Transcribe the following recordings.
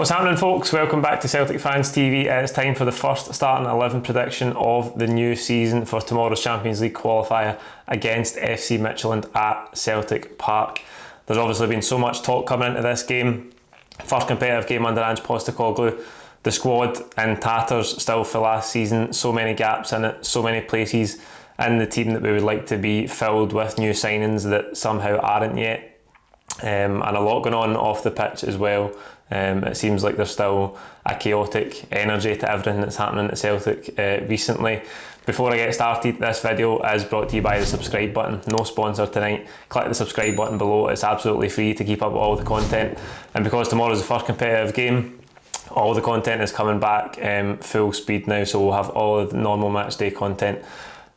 What's happening, folks? Welcome back to Celtic Fans TV. It's time for the first starting 11 prediction of the new season for tomorrow's Champions League qualifier against FC Midtjylland at Celtic Park. There's obviously been so much talk coming into this game. First competitive game under Ange Postecoglou. The squad in tatters still for last season. So many gaps in it, so many places in the team that we would like to be filled with new signings that somehow aren't yet. And a lot going on off the pitch as well. It seems like there's still a chaotic energy to everything that's happening at Celtic recently. Before I get started, this video is brought to you by the subscribe button. No sponsor tonight. Click the subscribe button below. It's absolutely free to keep up with all the content. And because tomorrow's the first competitive game, all the content is coming back full speed now, so we'll have all of the normal match day content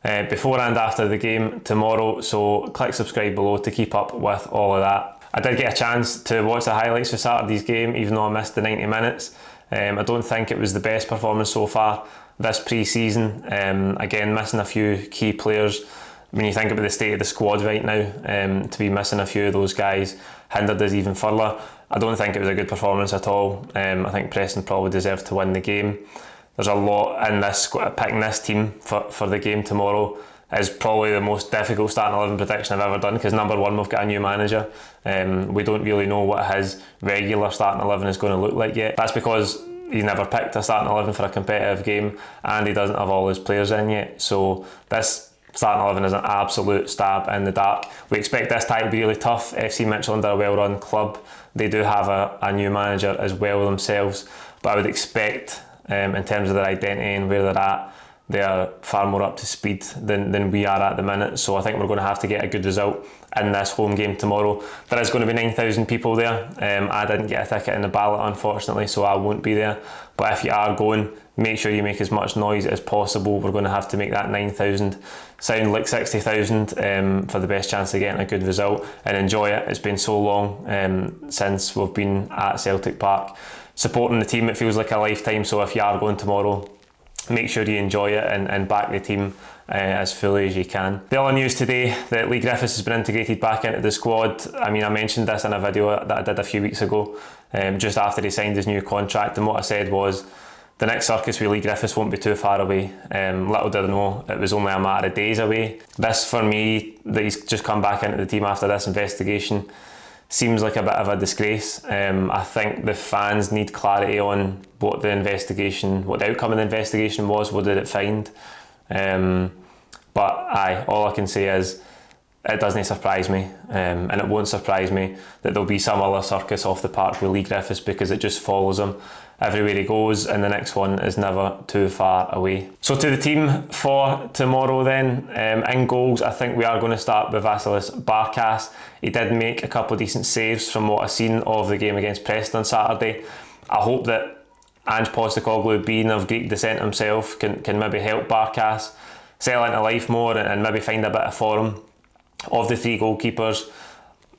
before and after the game tomorrow. So click subscribe below to keep up with all of that. I did get a chance to watch the highlights for Saturday's game, even though I missed the 90 minutes. I don't think it was the best performance so far this pre-season. Again, missing a few key players. When you think about the state of the squad right now, to be missing a few of those guys hindered us even further. I don't think it was a good performance at all. I think Preston probably deserved to win the game. There's a lot in this squad. Picking this team for the game tomorrow is probably the most difficult starting 11 prediction I've ever done, because number one, we've got a new manager. We don't really know what his regular starting 11 is going to look like yet. That's because he's never picked a starting 11 for a competitive game, and he doesn't have all his players in yet. So this starting 11 is an absolute stab in the dark. We expect this tie to be really tough. FC Midtjylland are a well-run club. They do have a new manager as well themselves, but I would expect, in terms of their identity and where they're at, they are far more up to speed than we are at the minute. So I think we're going to have to get a good result in this home game tomorrow. There is going to be 9,000 people there. I didn't get a ticket in the ballot, unfortunately, so I won't be there. But if you are going, make sure you make as much noise as possible. We're going to have to make that 9,000 sound like 60,000 for the best chance of getting a good result, and enjoy it. It's been so long since we've been at Celtic Park supporting the team. It feels like a lifetime. So if you are going tomorrow, make sure you enjoy it and back the team as fully as you can. The other news today, that Lee Griffiths has been integrated back into the squad. I mean, I mentioned this in a video that I did a few weeks ago, just after he signed his new contract, and what I said was the next circus with Lee Griffiths won't be too far away. Little did I know it was only a matter of days away. This, for me, that he's just come back into the team after this investigation, seems like a bit of a disgrace. I think the fans need clarity on what the outcome of the investigation was. What did it find? But all I can say is it doesn't surprise me, and it won't surprise me that there'll be some other circus off the park with Lee Griffiths, because it just follows him everywhere he goes, and the next one is never too far away. So to the team for tomorrow then, in goals, I think we are going to start with Vasilis Barkas. He did make a couple of decent saves from what I've seen of the game against Preston on Saturday. I hope that Ange Postecoglou, being of Greek descent himself, can maybe help Barkas settle into life more and maybe find a bit of form. Of the three goalkeepers,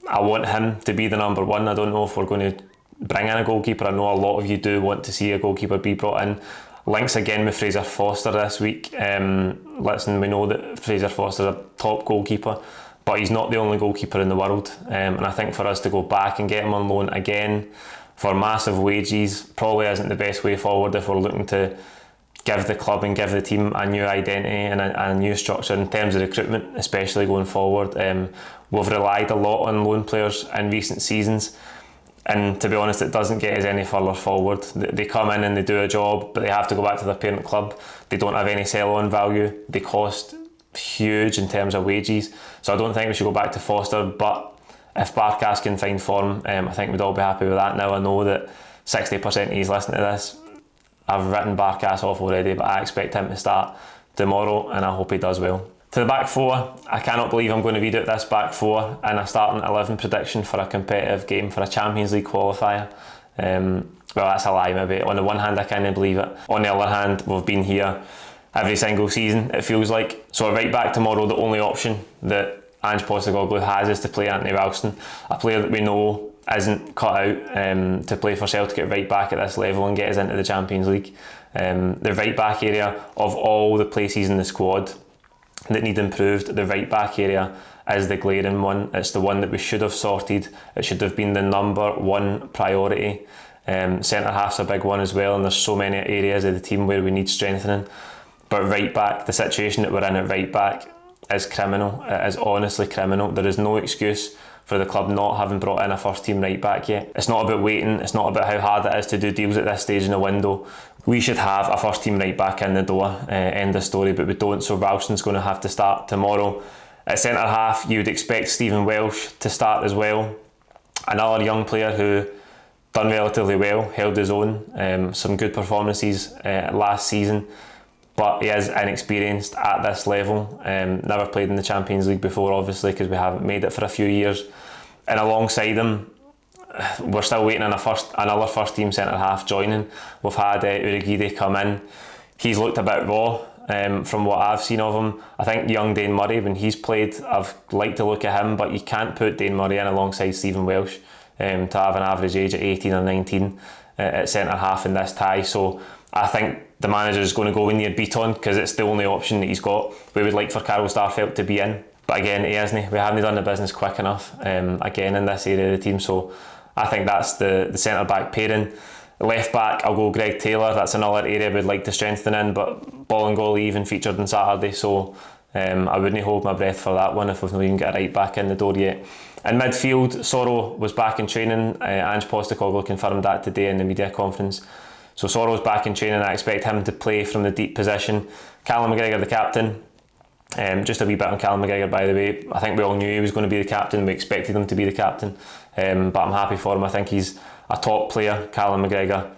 I want him to be the number one. I don't know if we're going to bring in a goalkeeper. I know a lot of you do want to see a goalkeeper be brought in. Links again with Fraser Forster this week. Listen, we know that Fraser Forster's a top goalkeeper, but he's not the only goalkeeper in the world. And I think for us to go back and get him on loan again for massive wages probably isn't the best way forward if we're looking to give the club and give the team a new identity and a new structure in terms of recruitment, especially going forward. We've relied a lot on loan players in recent seasons, and to be honest, it doesn't get us any further forward. They come in and they do a job, but they have to go back to their parent club. They don't have any sell-on value. They cost huge in terms of wages. So I don't think we should go back to Foster, but if Barkas can find form, I think we'd all be happy with that. Now I know that 60% of you listening to this, I've written Barkas off already, but I expect him to start tomorrow, and I hope he does well. To the back four, I cannot believe I'm going to read out this back four in a starting 11 prediction for a competitive game, for a Champions League qualifier. Well, that's a lie maybe. On the one hand, I can't believe it. On the other hand, we've been here every single season, it feels like. So at right back tomorrow, the only option that Ange Postecoglou has is to play Anthony Ralston, a player that we know isn't cut out to play for Celtic at right back at this level and get us into the Champions League. The right back area, of all the places in the squad that need improved, the right back area is the glaring one. It's the one that we should have sorted. It should have been the number one priority. Centre half's a big one as well, and there's so many areas of the team where we need strengthening. But right back, the situation that we're in at right back is criminal. It is honestly criminal. There is no excuse for the club not having brought in a first team right back yet. It's not about waiting, it's not about how hard it is to do deals at this stage in the window. We should have a first team right back in the door, end of story, but we don't, so Ralston's going to have to start tomorrow. At centre half, you would expect Stephen Welsh to start as well. Another young player who done relatively well, held his own, some good performances last season, but he is inexperienced at this level. Never played in the Champions League before, obviously, because we haven't made it for a few years. And alongside him, we're still waiting on another first team centre half joining. We've had Urhoghide come in. He's looked a bit raw from what I've seen of him. I think young Dane Murray, when he's played, I've liked to look at him, but you can't put Dane Murray in alongside Stephen Welsh to have an average age at 18 or 19 at centre half in this tie. So I think the manager is going to go with Nir Beaton because it's the only option that he's got. We would like for Carol Starfelt to be in, but again, he isn't. We haven't done the business quick enough again in this area of the team. So I think that's the centre back pairing. Left back, I'll go Greg Taylor. That's another area we'd like to strengthen in, but Bolingoli even featured on Saturday, so I wouldn't hold my breath for that one if we've not even got a right back in the door yet. In midfield, Soro was back in training. Ange Postecoglou confirmed that today in the media conference. So Soro's back in training. I expect him to play from the deep position. Callum McGregor, the captain. Just a wee bit on Callum McGregor, by the way. I think we all knew he was going to be the captain. We expected him to be the captain. But I'm happy for him. I think he's a top player. Callum McGregor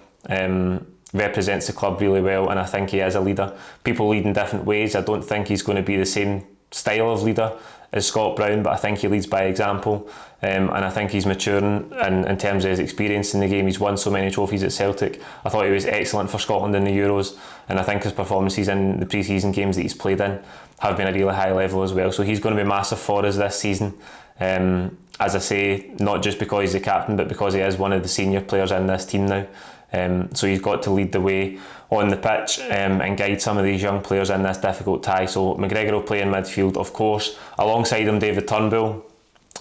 represents the club really well, and I think he is a leader. People lead in different ways. I don't think he's going to be the same style of leader as Scott Brown, but I think he leads by example, and I think he's maturing in terms of his experience in the game. He's won so many trophies at Celtic. I thought he was excellent for Scotland in the Euros, and I think his performances in the pre-season games that he's played in have been a really high level as well. So he's going to be massive for us this season. As I say, not just because he's the captain, but because he is one of the senior players in this team now. So he's got to lead the way on the pitch and guide some of these young players in this difficult tie. So McGregor will play in midfield, of course. Alongside him, David Turnbull.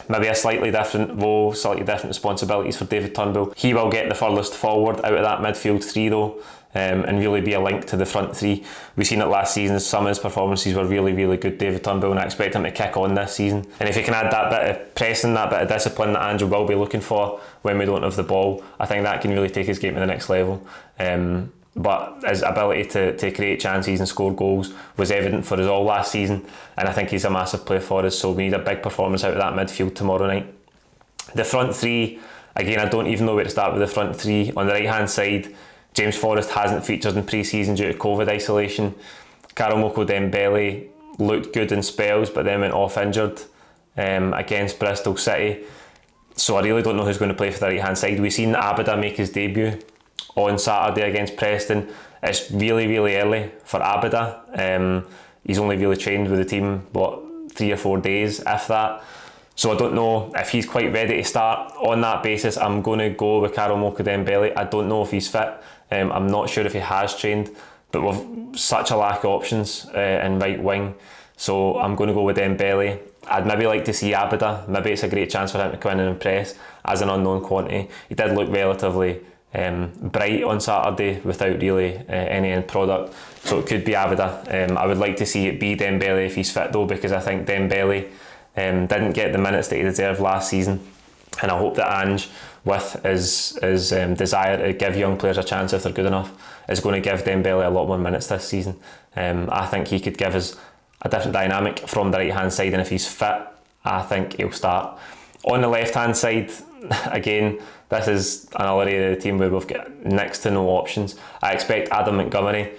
Maybe a slightly different role, slightly different responsibilities for David Turnbull. He will get the furthest forward out of that midfield three though, and really be a link to the front three. We've seen it last season, some of his performances were really, really good, David Turnbull, and I expect him to kick on this season. And if he can add that bit of pressing, that bit of discipline that Ange will be looking for when we don't have the ball, I think that can really take his game to the next level. But his ability to create chances and score goals was evident for us all last season, and I think he's a massive player for us, so we need a big performance out of that midfield tomorrow night. The front three, again, I don't even know where to start with the front three. On the right hand side, James Forrest hasn't featured in pre-season due to COVID isolation. Karamoko Dembele looked good in spells but then went off injured against Bristol City, so I really don't know who's going to play for the right hand side. We've seen Abada make his debut on Saturday against Preston. It's really, really early for Abada. He's only really trained with the team 3 or 4 days, if that. So I don't know if he's quite ready to start. On that basis, I'm going to go with Karamoko Dembele. I don't know if he's fit. I'm not sure if he has trained, but we've such a lack of options in right wing. So I'm going to go with Dembele. I'd maybe like to see Abada. Maybe it's a great chance for him to come in and impress as an unknown quantity. He did look relatively bright on Saturday without really any end product, so it could be Abada. I would like to see it be Dembele if he's fit though, because I think Dembele didn't get the minutes that he deserved last season, and I hope that Ange, with his desire to give young players a chance if they're good enough, is going to give Dembele a lot more minutes this season. I think he could give us a different dynamic from the right hand side, and if he's fit, I think he'll start. On the left hand side, again, this is another area of the team where we've got next to no options. I expect Adam Montgomery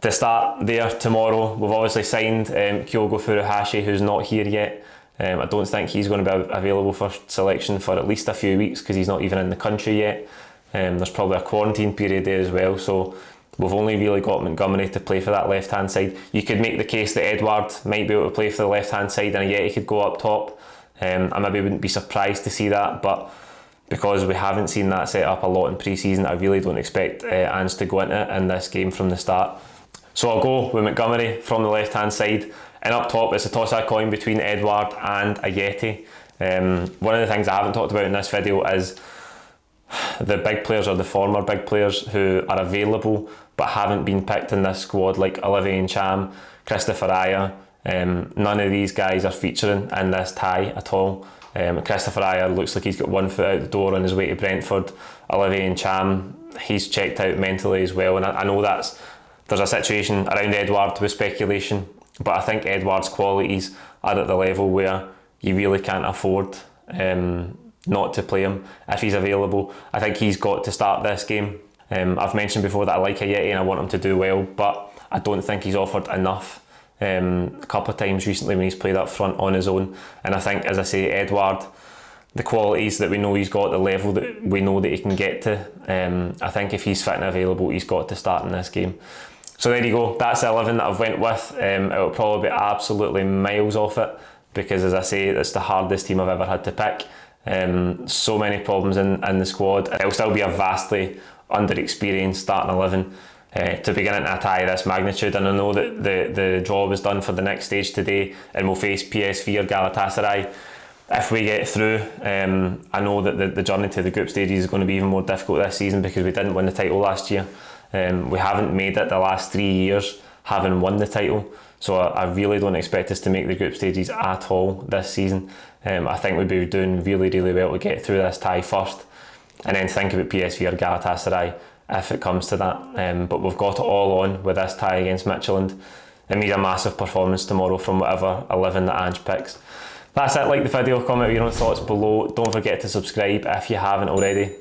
to start there tomorrow. We've obviously signed Kyogo Furuhashi, who's not here yet. I don't think he's going to be available for selection for at least a few weeks because he's not even in the country yet. There's probably a quarantine period there as well, so we've only really got Montgomery to play for that left hand side. You could make the case that Edouard might be able to play for the left hand side and yet he could go up top. I maybe wouldn't be surprised to see that, but because we haven't seen that set up a lot in pre-season, I really don't expect Ange to go into it in this game from the start. So I'll go with Montgomery from the left hand side, and up top it's a toss of a coin between Edouard and Ajeti. One of the things I haven't talked about in this video is the big players or the former big players who are available but haven't been picked in this squad, like Olivier Ntcham, Christopher Ajer. None of these guys are featuring in this tie at all. Christopher Ajer looks like he's got one foot out the door on his way to Brentford. Olivier Ntcham, he's checked out mentally as well, and I know there's a situation around Edouard with speculation, but I think Edouard's qualities are at the level where you really can't afford not to play him if he's available. I think he's got to start this game. I've mentioned before that I like Ajeti and I want him to do well, but I don't think he's offered enough a couple of times recently when he's played up front on his own. And I think, as I say, Edouard, the qualities that we know he's got, the level that we know that he can get to, I think if he's fit and available, he's got to start in this game. So there you go, that's the 11 that I've went with. It'll probably be absolutely miles off it, because as I say, it's the hardest team I've ever had to pick. So many problems in the squad. It'll still be a vastly underexperienced starting 11 to begin into a tie of this magnitude. And I know that the draw was done for the next stage today, and we'll face PSV or Galatasaray. If we get through, I know that the journey to the group stages is going to be even more difficult this season, because we didn't win the title last year. We haven't made it the last 3 years having won the title, so I really don't expect us to make the group stages at all this season. I think we'd be doing really, really well to get through this tie first, and then think about PSV or Galatasaray if it comes to that. But we've got it all on with this tie against Midtjylland. It needs a massive performance tomorrow from whatever 11 that Ange picks. That's it. Like the video, comment with your own thoughts below. Don't forget to subscribe if you haven't already.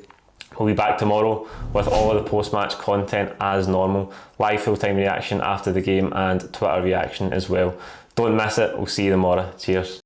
We'll be back tomorrow with all of the post-match content as normal. Live full-time reaction after the game and Twitter reaction as well. Don't miss it. We'll see you tomorrow. Cheers.